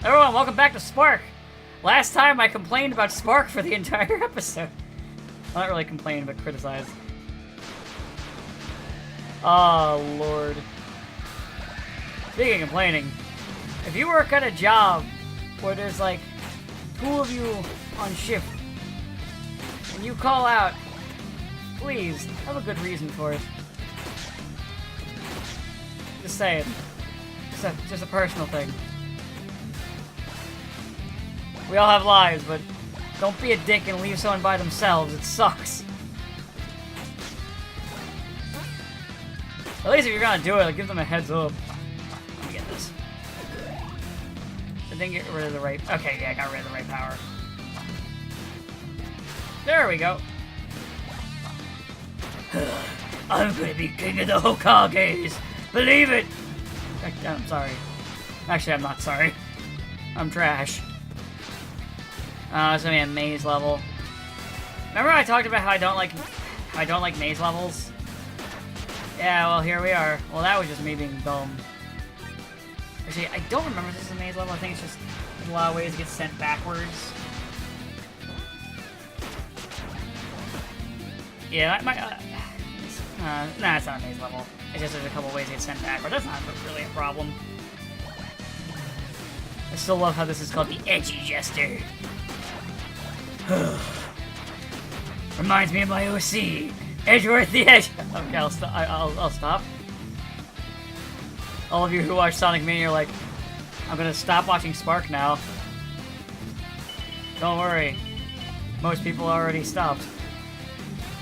Everyone, welcome back to Spark! Last time I complained about Spark for the entire episode. Well, not really complained, but criticized. Oh, Lord. Speaking of complaining, if you work at a job where there's like 2 of you on shift, and you call out, please, have a good reason for it. Just saying. Just a personal thing. We all have lives, but don't be a dick and leave someone by themselves. It sucks. At least if you're gonna do it, like, give them a heads up. Let me get this. I didn't get rid of the right... Okay, yeah, I got rid of the right power. There we go. I'm gonna be king of the Hokages! Believe it! I'm sorry. Actually, I'm not sorry. I'm trash. It's gonna be a maze level. Remember I talked about how I don't like maze levels? Yeah, well, here we are. Well, that was just me being dumb. Actually, I don't remember if this is a maze level. I think it's just in a lot of ways it gets sent backwards. Yeah, that might... nah, it's not a maze level. It's just there's a couple ways it gets sent backwards. That's not really a problem. I still love how this is called the Edgy Jester. Reminds me of my OC, Edgeworth the Edge. Okay, I'll stop. All of you who watch Sonic Mania are like, I'm gonna stop watching Spark now. Don't worry, most people already stopped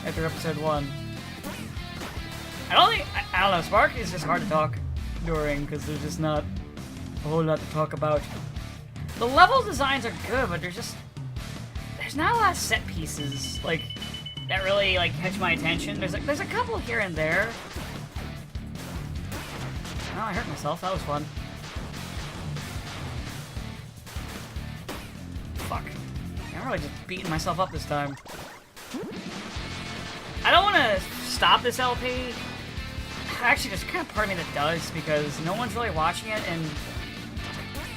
after episode 1. I don't know. Spark is just hard to talk during because there's just not a whole lot to talk about. The level designs are good, but there's not a lot of set pieces like that really like catch my attention. There's a couple here and there. Oh, I hurt myself. That was fun. Fuck. I'm really just beating myself up this time. I don't want to stop this LP. Actually, there's kind of part of me that does because no one's really watching it, and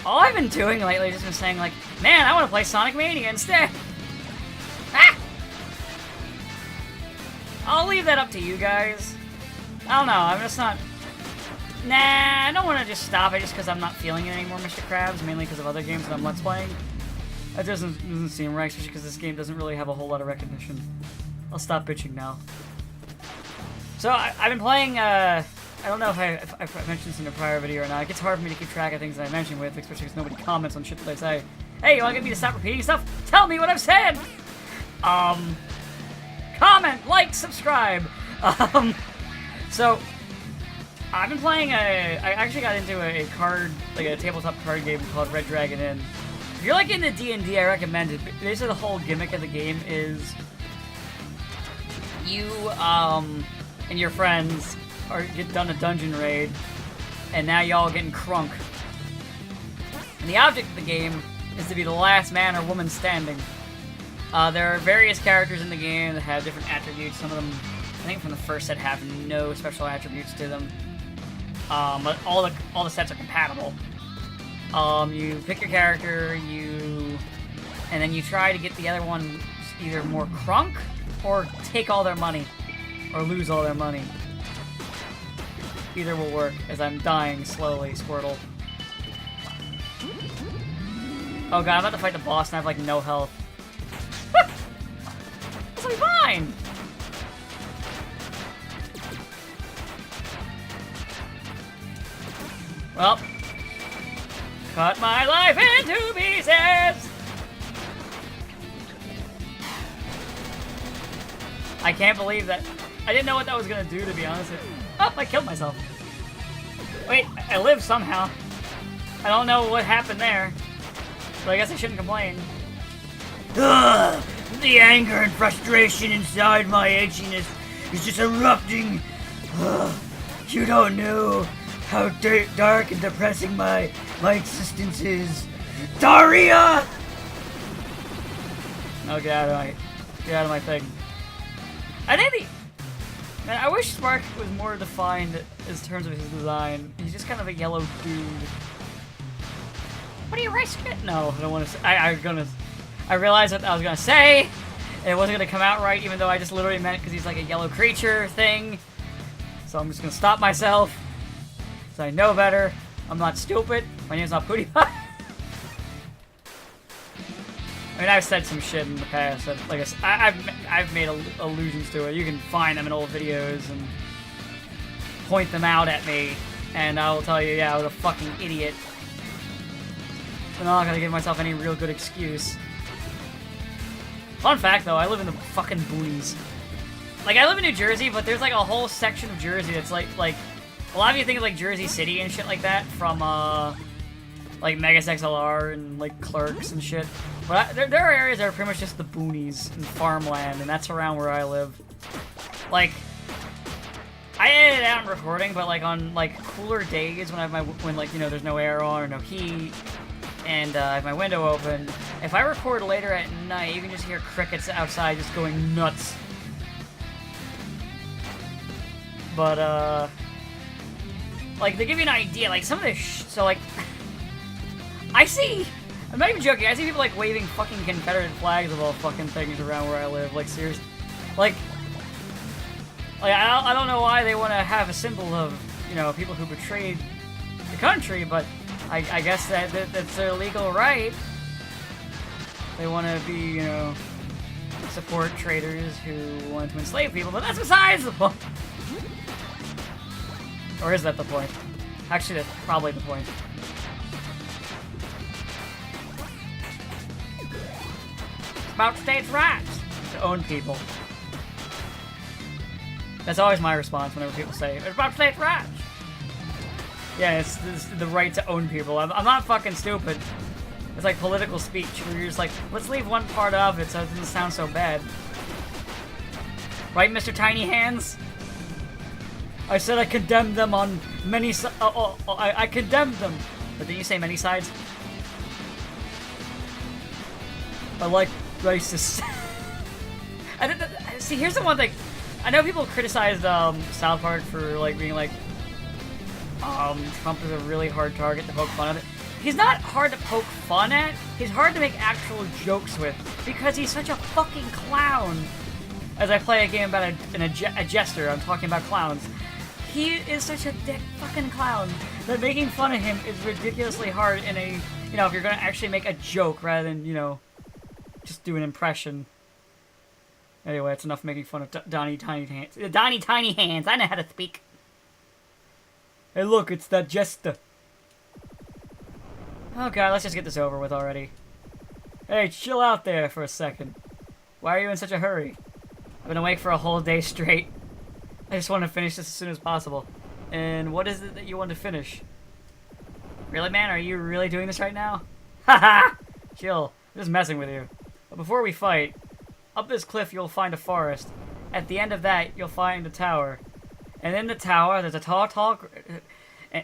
all I've been doing lately has just been saying like, man, I want to play Sonic Mania instead. Ah! I'll leave that up to you guys. I don't know, I'm just not... Nah, I don't want to just stop it just because I'm not feeling it anymore, Mr. Krabs, mainly because of other games that I'm Let's Playing. That doesn't seem right, especially because this game doesn't really have a whole lot of recognition. I'll stop bitching now. So, I've been playing, I don't know if I've mentioned this in a prior video or not. It gets hard for me to keep track of things that I mention with, especially because nobody comments on shit that I say. Hey, you want to get me to stop repeating stuff? Tell me what I've said! Comment, like, subscribe. So, I've been playing I actually got into a card, like a tabletop card game called Red Dragon Inn. If you're like into D&D, I recommend it. Basically, the whole gimmick of the game is you, and your friends get done a dungeon raid, and now y'all getting crunk. And the object of the game is to be the last man or woman standing. There are various characters in the game that have different attributes. Some of them, I think from the first set, have no special attributes to them. But all the sets are compatible. You pick your character, and then you try to get the other one either more crunk or take all their money. Or lose all their money. Either will work, as I'm dying slowly, Squirtle. Oh god, I'm about to fight the boss and I have like no health. This will be fine! Well, cut my life into pieces! I can't believe that. I didn't know what that was gonna do, to be honest. Oh, I killed myself. Wait, I lived somehow. I don't know what happened there. But I guess I shouldn't complain. Ugh, the anger and frustration inside my edginess is just erupting. Ugh, you don't know how dark and depressing my existence is. Daria! Oh, get out of my thing. I think man, I wish Spark was more defined in terms of his design. He's just kind of a yellow dude. What are you risking it? No, I don't want to say. I realized what I was gonna say, and it wasn't gonna come out right, even though I just literally meant because he's like a yellow creature thing. So I'm just gonna stop myself. So I know better. I'm not stupid. My name's not PewDiePie. I mean, I've said some shit in the past. That, like I've made allusions to it. You can find them in old videos and point them out at me, and I will tell you, yeah, I was a fucking idiot. I'm not gonna give myself any real good excuse. Fun fact, though, I live in the fucking boonies. Like, I live in New Jersey, but there's like a whole section of Jersey that's like a lot of you think of like Jersey City and shit like that from like Megas XLR and like Clerks and shit. But there are areas that are pretty much just the boonies and farmland, and that's around where I live. Like, I edit it out in recording, but like on like cooler days when I have when like, you know, there's no air on or no heat, and I have my window open, if I record later at night, you can just hear crickets outside just going nuts. But like, to give you an idea, like some of this so like I'm not even joking, I see people like waving fucking Confederate flags of all fucking things around where I live, like seriously. Like I don't know why they want to have a symbol of, you know, people who betrayed the country, but I guess that's their legal right. They want to be, you know, support traitors who wanted to enslave people, but that's besides the point. Or is that the point? Actually, that's probably the point. It's about states' rights to own people. That's always my response whenever people say, it's about states' rights. Yeah, it's the right to own people. I'm not fucking stupid. It's like political speech where you're just like, let's leave one part of it so it doesn't sound so bad. Right, Mr. Tiny Hands? I said I condemned them on many I condemned them. But did you say many sides? I like racist. See, here's the one thing. I know people criticized South Park for like being like, Trump is a really hard target to poke fun at. He's not hard to poke fun at. He's hard to make actual jokes with because he's such a fucking clown. As I play a game about a Jester, I'm talking about clowns. He is such a dick fucking clown that making fun of him is ridiculously hard in a, you know, if you're gonna actually make a joke rather than, you know, just do an impression. Anyway, it's enough making fun of Donnie Tiny Hands. Donnie Tiny Hands, I know how to speak. Hey look, it's that Jester. Oh god, let's just get this over with already. Hey, chill out there for a second. Why are you in such a hurry? I've been awake for a whole day straight. I just want to finish this as soon as possible. And what is it that you want to finish? Really, man? Are you really doing this right now? Haha! Chill. I'm just messing with you. But before we fight, up this cliff you'll find a forest. At the end of that, you'll find a tower. And in the tower, there's a tall...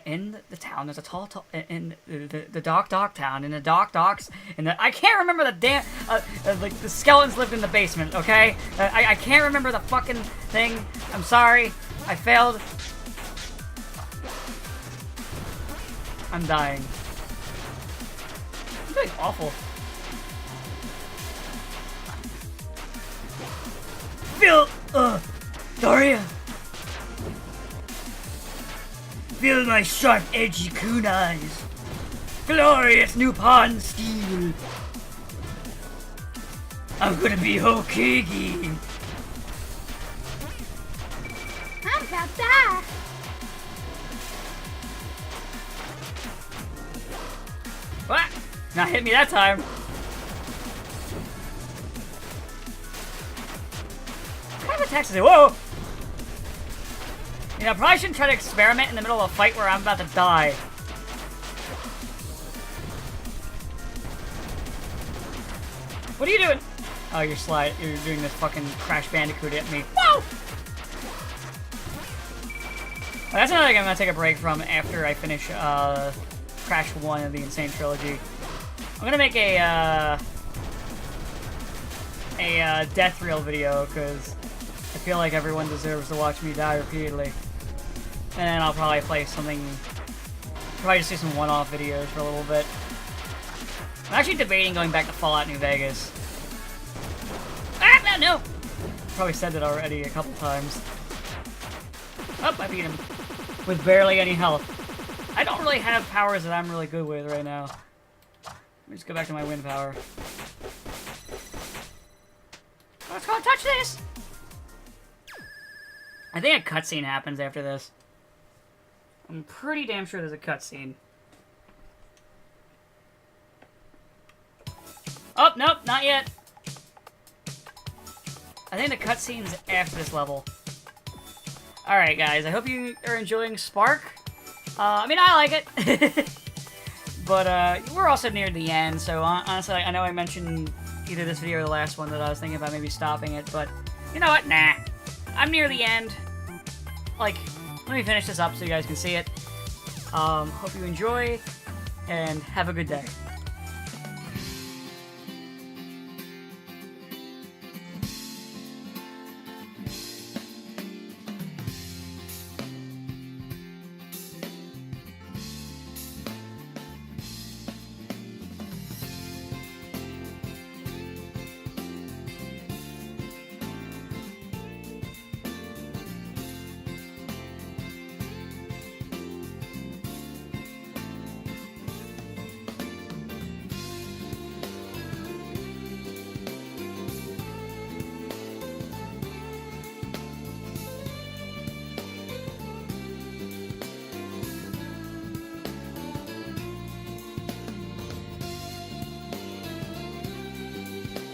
In the town, there's a tall... In the dark town, in the dark docks... I can't remember the damn... like, the skeletons lived in the basement, okay? I can't remember the fucking thing. I'm sorry. I failed. I'm dying. I'm doing awful. Feel... Daria! Feel my sharp, edgy kunais. Glorious new pawn steel. I'm gonna be Hokage. I'm about that. What? Not hit me that time. What kind of attacks is it? Whoa! You know, I probably shouldn't try to experiment in the middle of a fight where I'm about to die. What are you doing? Oh, you're doing this fucking Crash Bandicoot at me. Whoa! Well, that's another thing I'm gonna take a break from after I finish Crash 1 of the Insane Trilogy. I'm gonna make a death reel video because I feel like everyone deserves to watch me die repeatedly. And then I'll probably play something, probably just do some one-off videos for a little bit. I'm actually debating going back to Fallout New Vegas. Ah, no! Probably said that already a couple times. Oh, I beat him. With barely any health. I don't really have powers that I'm really good with right now. Let me just go back to my wind power. Let's go and touch this! I think a cutscene happens after this. I'm pretty damn sure there's a cutscene. Oh, nope, not yet. I think the cutscene's after this level. Alright, guys, I hope you are enjoying Spark. I mean, I like it. But, we're also near the end, so honestly, I know I mentioned either this video or the last one that I was thinking about maybe stopping it, but you know what? Nah. I'm near the end. Like, let me finish this up so you guys can see it. Hope you enjoy, and have a good day.